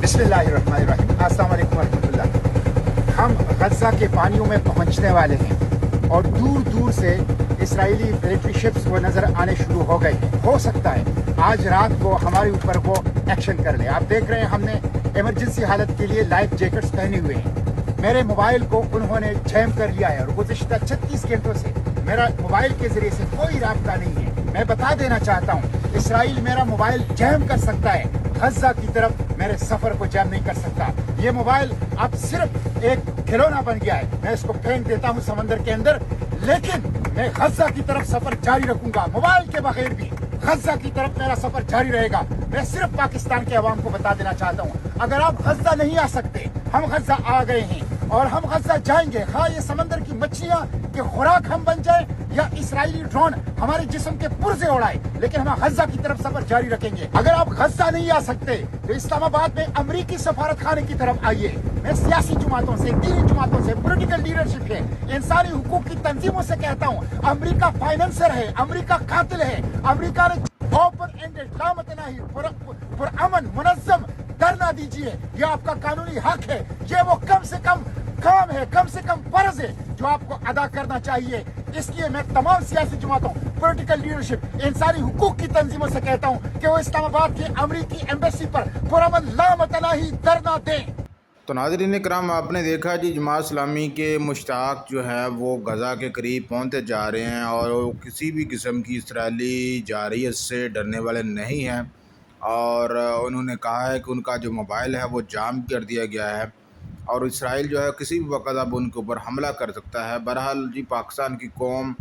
बिस्मिल्लाहिर्रहमानिर्रहीम। अस्सलाम वालेकुम वरहमतुल्लाह। हम गज़ा के पानियों में पहुंचने वाले हैं और दूर दूर से इसराइली मिलिट्री शिप्स वो नज़र आने शुरू हो गए हैं। हो सकता है आज रात को हमारे ऊपर वो एक्शन कर ले। आप देख रहे हैं हमने इमरजेंसी हालत के लिए लाइफ जैकेट्स पहने हुए हैं। मेरे मोबाइल को उन्होंने जैम कर लिया है और गुज़िश्ता 36 घंटों से मेरा मोबाइल के ज़रिए से कोई राब्ता नहीं है। मैं बता देना चाहता हूँ, इसराइल मेरा मोबाइल जैम कर सकता है, गज़ा की तरफ मेरे सफ़र को जैम नहीं कर सकता। ये मोबाइल अब सिर्फ एक खिलौना बन गया है। मैं इसको फेंक देता हूँ समंदर के अंदर, लेकिन मैं गज़ा की तरफ सफ़र जारी रखूंगा। मोबाइल के बगैर भी गज़ा की तरफ मेरा सफ़र जारी रहेगा। मैं सिर्फ पाकिस्तान के अवाम को बता देना चाहता हूँ, अगर आप गज़ा नहीं आ सकते, हम गज़ा आ गए हैं और हम गज़ा जाएंगे। हाँ, ये समंदर की मछलियाँ के खुराक हम बन जाए या इसराइली ड्रोन हमारे जिस्म के पुर्जे उड़ाए, लेकिन हम गज़ा की तरफ सफर जारी रखेंगे। अगर आप गज़ा नहीं आ सकते तो इस्लामाबाद में अमरीकी सफारत खाने की तरफ आइए। मैं सियासी जमातों से, दीनी जमातों से, पॉलिटिकल लीडरशिप है, इंसानी हुकूक की तंजीमों से कहता हूँ, अमरीका फाइनेंसर है, अमरीका कातिल है। अमरीका ने ओपन एंडेड लामतनाही पुरअमन मुनज़्ज़म धरना दीजिए, यह आपका कानूनी हक है। ये वो कम से कम काम है, कम से कम फर्ज है जो आपको अदा करना चाहिए। इसलिए मैं तमाम सियासी जमातों, पॉलिटिकल लीडरशिप, इंसानी हुकूक की तंजीमों से कहता हूँ कि वो इस्लामाबाद की अमरीकी एम्बेसी पर पुरअमन लामतनाही धरना दें। तो नाज़रीन इकराम, आपने देखा जी जमात इस्लामी के मुश्ताक जो है वो गज़ा के करीब पहुंचते जा रहे हैं और वो किसी भी किस्म की इसराइली जारहियत से डरने वाले नहीं हैं। और उन्होंने कहा है कि उनका जो मोबाइल है वो जाम कर दिया गया है और इसराइल जो है किसी भी वक्त अब उनके ऊपर हमला कर सकता है। बहरहाल जी, पाकिस्तान की कौम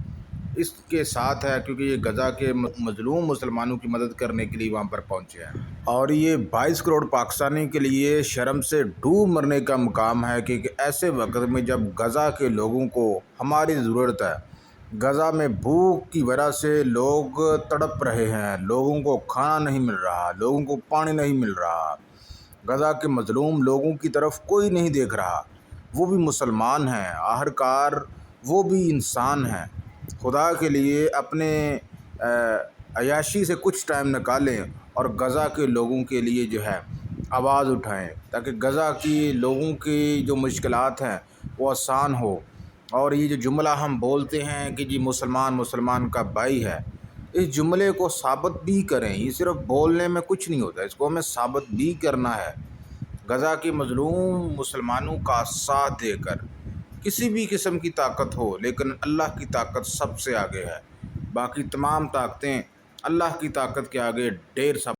इसके साथ है क्योंकि ये गज़ा के मज़लूम मुसलमानों की मदद करने के लिए वहाँ पर पहुँचे हैं। और ये 22 करोड़ पाकिस्तानी के लिए शर्म से डूब मरने का मुकाम है कि ऐसे वक्त में जब गज़ा के लोगों को हमारी ज़रूरत है, गज़ा में भूख की वजह से लोग तड़प रहे हैं, लोगों को खाना नहीं मिल रहा, लोगों को पानी नहीं मिल रहा, गज़ा के मज़लूम लोगों की तरफ कोई नहीं देख रहा। वो भी मुसलमान हैं, आखिरकार वो भी इंसान हैं। खुदा के लिए अपने अयाशी से कुछ टाइम निकालें और गज़ा के लोगों के लिए जो है आवाज़ उठाएं, ताकि गज़ा की लोगों की जो मुश्किलात हैं वो आसान हो। और ये जो जुमला हम बोलते हैं कि जी मुसलमान मुसलमान का भाई है, इस जुमले को साबित भी करें। ये सिर्फ बोलने में कुछ नहीं होता, इसको हमें साबित भी करना है। गज़ा के मज़लूम मुसलमानों का साथ देकर, किसी भी किस्म की ताकत हो, लेकिन अल्लाह की ताकत सबसे आगे है। बाकी तमाम ताकतें अल्लाह की ताकत के आगे ढेर सा